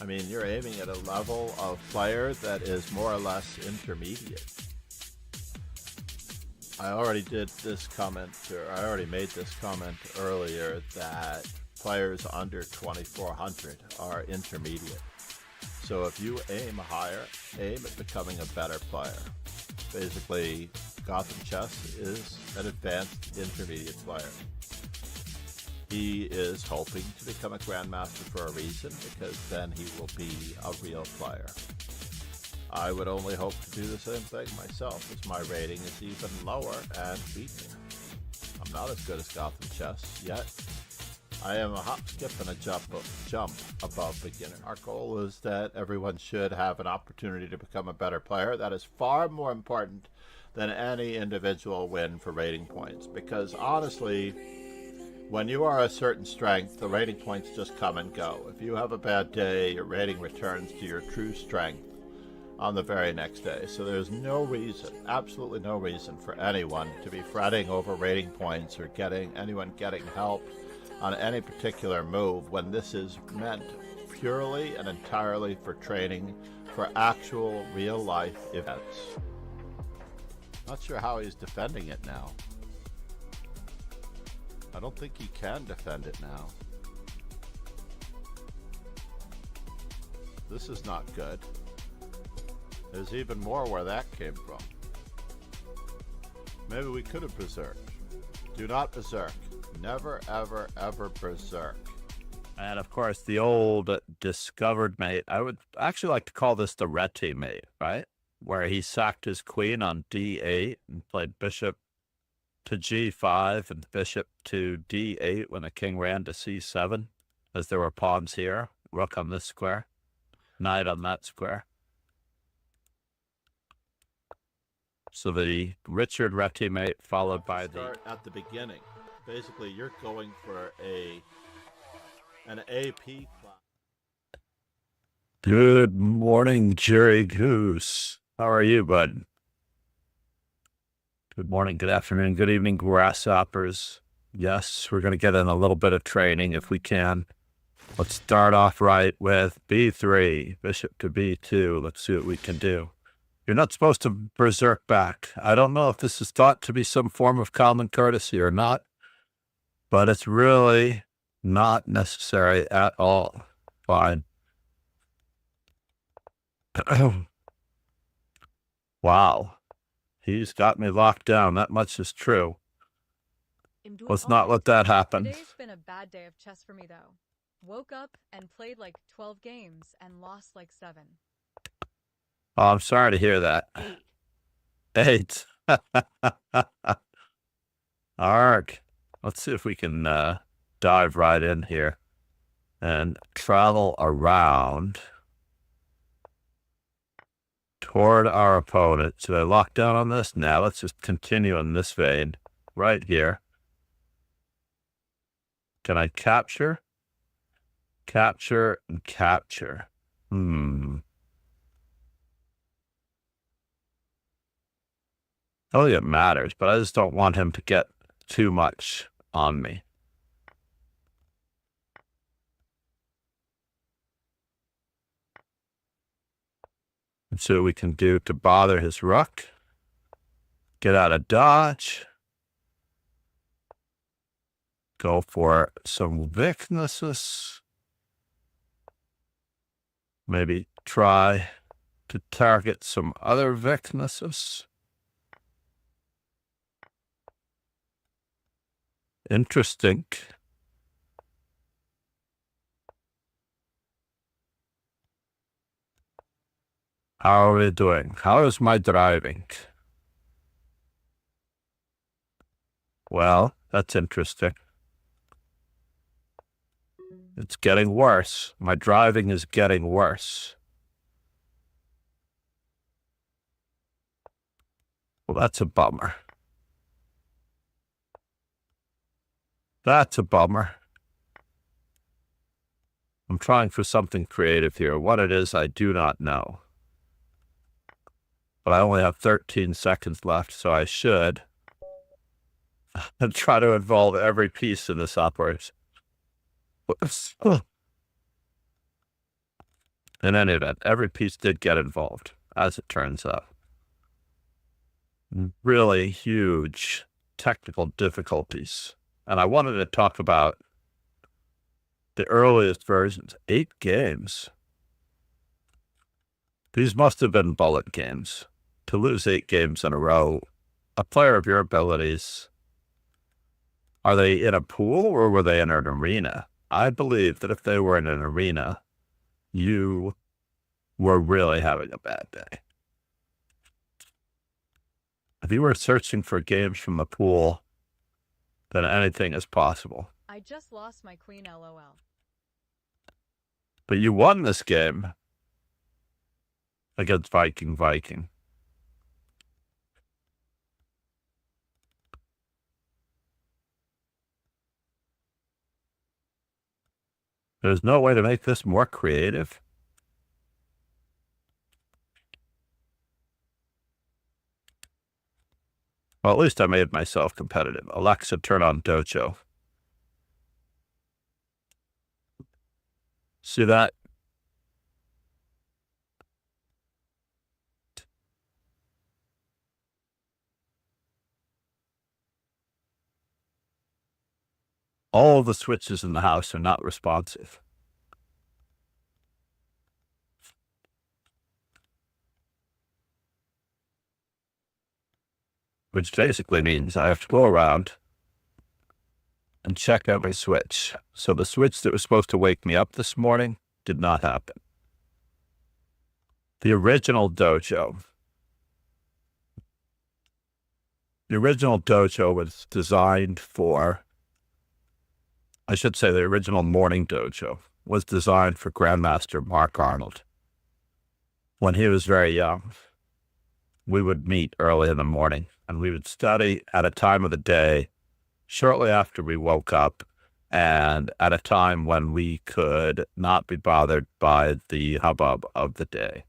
I mean, you're aiming at a level of player that is more or less intermediate. I already did this comment, or I already made this comment earlier that players under 2400 are intermediate. So if you aim higher, aim at becoming a better player. Basically, Gotham Chess is an advanced intermediate player. He is hoping to become a grandmaster for a reason, because then he will be a real player. I would only hope to do the same thing myself, as my rating is even lower and weaker. I'm not as good as Gotham Chess yet. I am a hop, skip, and a jump above beginner. Our goal is that everyone should have an opportunity to become a better player. That is far more important than any individual win for rating points, because honestly, when you are a certain strength, the rating points just come and go. If you have a bad day, your rating returns to your true strength on the very next day. So there's no reason, absolutely no reason for anyone to be fretting over rating points or anyone getting help on any particular move when this is meant purely and entirely for training for actual real life events. Not sure how he's defending it now. I don't think he can defend it now. This is not good. There's even more where that came from. Maybe we could have berserked. Do not berserk. Never, ever, ever berserk. And of course, the old discovered mate. I would actually like to call this the Reti mate, right? Where he sacked his queen on d8 and played bishop to g5 and bishop to d8 when the king ran to c7, as there were pawns here, rook on this square, knight on that square. So the Richard Reti mate followed by Start at the beginning. Basically, you're going for an AP class. Good morning, Jerry Goose. How are you, bud? Good morning, good afternoon, good evening, grasshoppers. Yes, we're going to get in a little bit of training if we can. Let's start off right with b3, bishop to b2. Let's see what we can do. You're not supposed to berserk back. I don't know if this is thought to be some form of common courtesy or not, but it's really not necessary at all. Fine. Wow. He's got me locked down. That much is true. Let's not let that happen. Today's been a bad day of chess for me, though. Woke up and played like 12 games and lost like 7. Oh, I'm sorry to hear that. 8. Arg. Let's see if we can dive right in here and travel around toward our opponent. Should I lock down on this? Now let's just continue in this vein right here. Can I capture? Capture and capture. I don't think it matters, but I just don't want him to get too much on me. And see what we can do to bother his rook. Get out of dodge. Go for some weaknesses. Maybe try to target some other weaknesses. Interesting. How are we doing? How is my driving? Well, that's interesting. It's getting worse. My driving is getting worse. Well, that's a bummer. That's a bummer. I'm trying for something creative here. What it is, I do not know. But I only have 13 seconds left, so I should try to involve every piece in this operation. In any event, every piece did get involved, as it turns out. Really huge technical difficulties. And I wanted to talk about the earliest versions, 8 games. These must have been bullet games. To lose 8 games in a row, a player of your abilities, are they in a pool or were they in an arena? I believe that if they were in an arena, you were really having a bad day. If you were searching for games from the pool, then anything is possible. I just lost my queen, lol. But you won this game against Viking. There's no way to make this more creative. Well, at least I made myself competitive. Alexa, turn on Dojo. See that? All the switches in the house are not responsive. Which basically means I have to go around and check every switch. So the switch that was supposed to wake me up this morning did not happen. The original dojo was designed for, I should say the original morning dojo was designed for Grandmaster Mark Arnold. When he was very young, we would meet early in the morning and we would study at a time of the day shortly after we woke up and at a time when we could not be bothered by the hubbub of the day.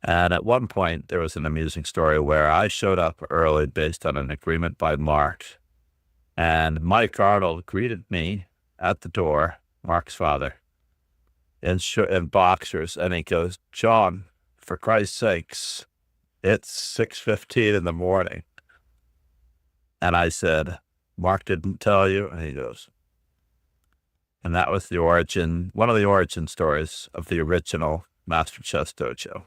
And at one point, there was an amusing story where I showed up early based on an agreement by Mark. And Mike Arnold greeted me at the door, Mark's father, in boxers. And he goes, "John, for Christ's sakes, it's 6:15 in the morning." And I said, "Mark didn't tell you?" And he goes, and that was the origin, one of the origin stories of the original Master Chess Dojo.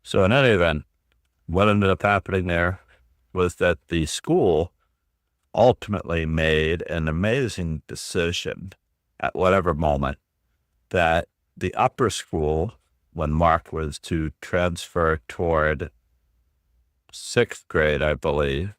So in any event, what ended up happening there was that the school ultimately made an amazing decision at whatever moment that the upper school, when Mark was to transfer toward 6th grade, I believe,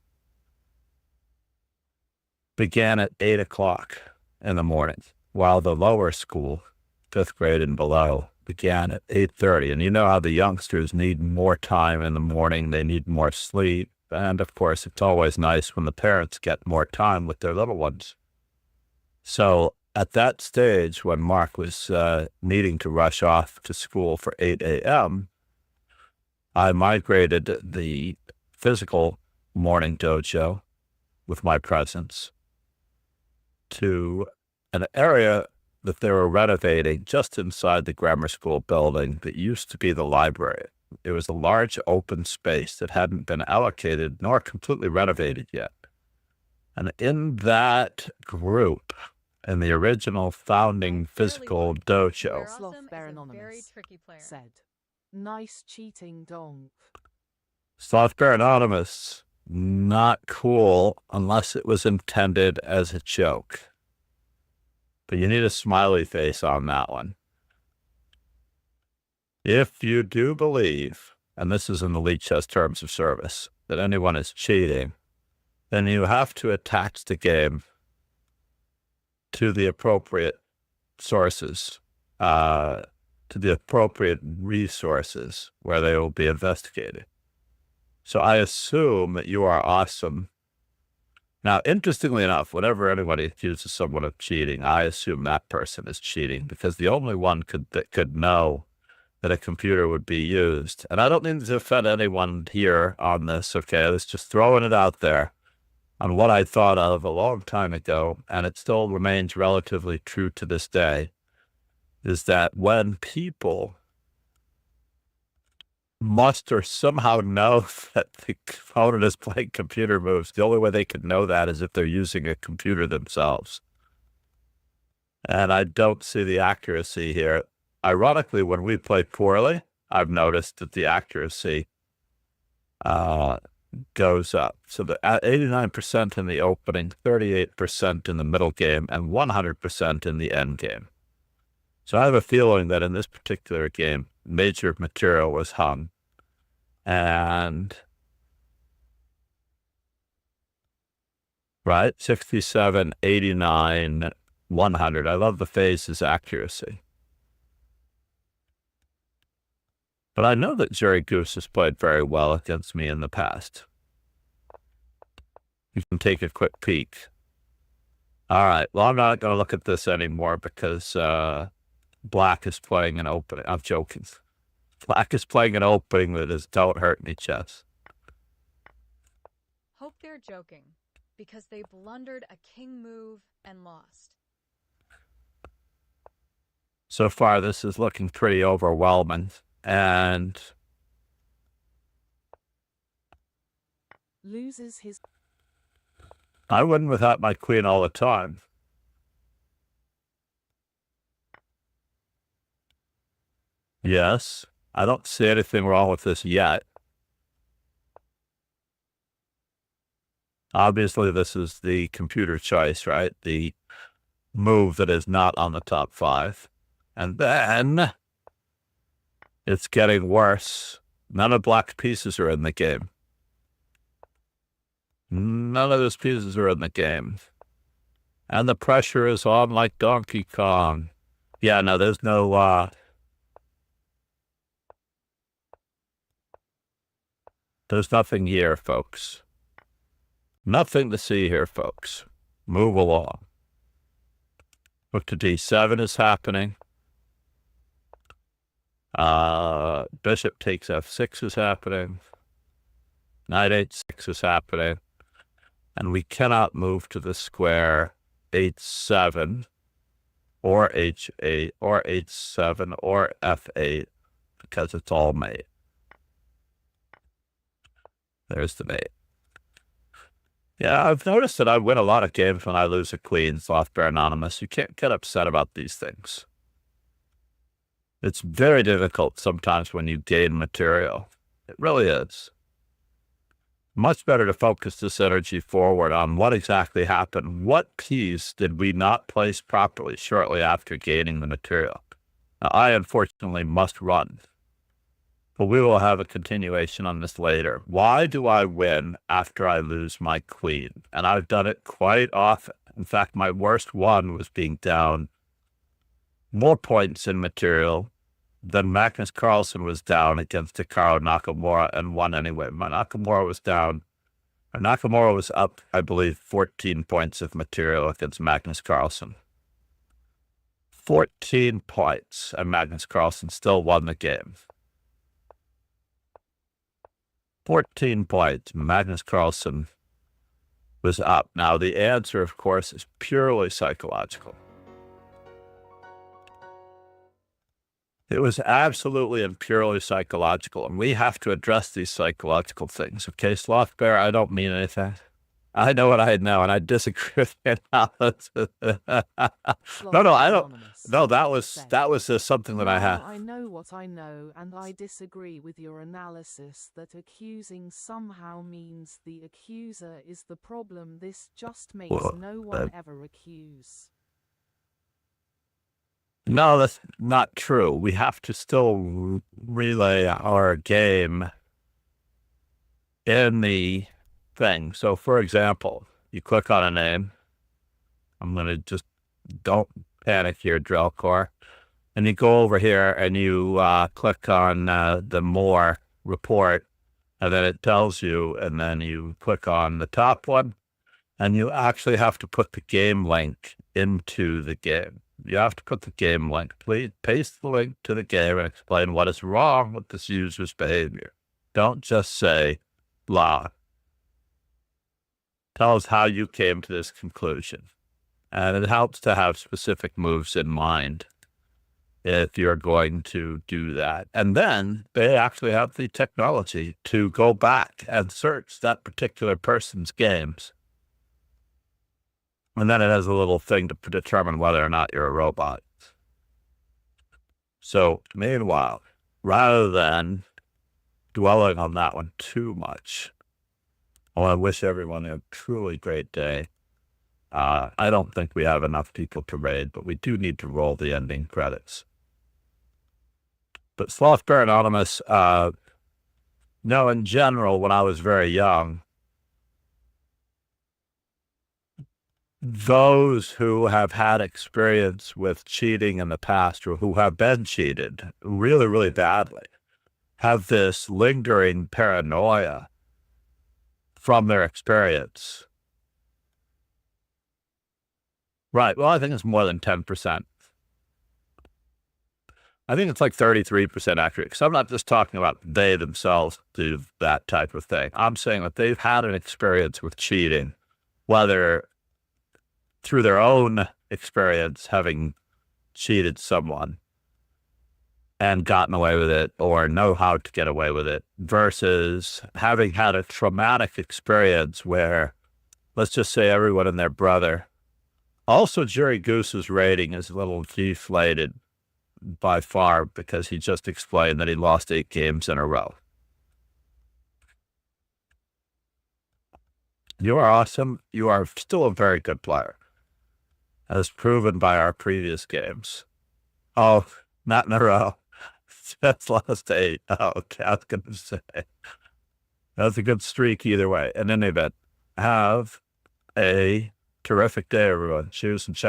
began at 8 o'clock in the morning, while the lower school, 5th grade and below, began at 8:30. And you know how the youngsters need more time in the morning, they need more sleep. And of course, it's always nice when the parents get more time with their little ones. So at that stage, when Mark was needing to rush off to school for 8 a.m., I migrated the physical morning dojo with my presence to an area that they were renovating just inside the grammar school building that used to be the library. It was a large open space that hadn't been allocated nor completely renovated yet. And in that group, in the original founding physical dojo, Sloth Bear Anonymous said, "Nice cheating donk." Sloth Bear Anonymous, not cool unless it was intended as a joke. But you need a smiley face on that one. If you do believe, and this is in the Elite Chess Terms of Service, that anyone is cheating, then you have to attach the game to the appropriate sources, to the appropriate resources where they will be investigated. So I assume that you are awesome. Now, interestingly enough, whenever anybody accuses someone of cheating, I assume that person is cheating because the only one that could know that a computer would be used. And I don't mean to offend anyone here on this, okay? Let's just throwing it out there on what I thought of a long time ago, and it still remains relatively true to this day, is that when people must or somehow know that the opponent is playing computer moves, the only way they can know that is if they're using a computer themselves. And I don't see the accuracy here. Ironically, when we play poorly, I've noticed that the accuracy goes up. So the 89% in the opening, 38% in the middle game, and 100% in the end game. So I have a feeling that in this particular game, major material was hung. And, right, 67, 89, 100. I love the phases accuracy. But I know that Jerry Goose has played very well against me in the past. You can take a quick peek. All right, well, I'm not going to look at this anymore because Black is playing an opening. I'm joking. Black is playing an opening that is don't hurt me chess. Hope they're joking, because they blundered a king move and lost. So far, this is looking pretty overwhelming. And Loses his. I win without my queen all the time. Yes, I don't see anything wrong with this yet. Obviously, this is the computer choice, right? The move that is not on the top 5. And then it's getting worse. None of Black's pieces are in the game. None of those pieces are in the game. And the pressure is on like Donkey Kong. Yeah, no, there's no, there's nothing here, folks. Nothing to see here, folks. Move along. Rook to d7 is happening. Bishop takes f6 is happening. Knight h6 is happening. And we cannot move to the square h7 or h8 or h7 or f8 because it's all mate. There's the mate. Yeah, I've noticed that I win a lot of games when I lose a queen, Slothbear Anonymous. You can't get upset about these things. It's very difficult sometimes when you gain material. It really is. Much better to focus this energy forward on what exactly happened. What piece did we not place properly shortly after gaining the material? Now, I unfortunately must run, but we will have a continuation on this later. Why do I win after I lose my queen? And I've done it quite often. In fact, my worst one was being down more points in material than Magnus Carlsen was down against Hikaru Nakamura and won anyway. My Nakamura was down. Or Nakamura was up, I believe, 14 points of material against Magnus Carlsen. 14 points, and Magnus Carlsen still won the game. 14 points, Magnus Carlsen was up. Now, the answer, of course, is purely psychological. It was absolutely and purely psychological, and we have to address these psychological things. Okay, Sloth Bear, I don't mean anything. I know what I know, and I disagree with your analysis. No, I don't. No, that was just something that I had. I know what I know, and I disagree with your analysis that accusing somehow means the accuser is the problem. This just makes no one ever accuse. No, that's not true. We have to still relay our game in the thing. So, for example, you click on a name. I'm going to just, don't panic here, Drellcore. And you go over here and you click on the more report, and then it tells you, and then you click on the top one, and you actually have to put the game link into the game. You have to put the game link. Please paste the link to the game and explain what is wrong with this user's behavior. Don't just say, blah. Tell us how you came to this conclusion. And it helps to have specific moves in mind if you're going to do that. And then they actually have the technology to go back and search that particular person's games. And then it has a little thing to determine whether or not you're a robot. So meanwhile, rather than dwelling on that one too much, I want to wish everyone a truly great day. I don't think we have enough people to raid, but we do need to roll the ending credits. But Sloth Bear Anonymous, no, in general, when I was very young, those who have had experience with cheating in the past or who have been cheated really, really badly have this lingering paranoia from their experience. Right. Well, I think it's more than 10%. I think it's like 33% accurate, because I'm not just talking about they themselves do that type of thing. I'm saying that they've had an experience with cheating, whether through their own experience having cheated someone and gotten away with it or know how to get away with it, versus having had a traumatic experience where, let's just say, everyone and their brother. Also, Jerry Goose's rating is a little deflated by far because he just explained that he lost 8 games in a row. You are awesome. You are still a very good player, as proven by our previous games. Oh, not in a row. That's lost 8. Oh, okay, I was going to say. That's a good streak either way. In any event, have a terrific day, everyone. Cheers and chat.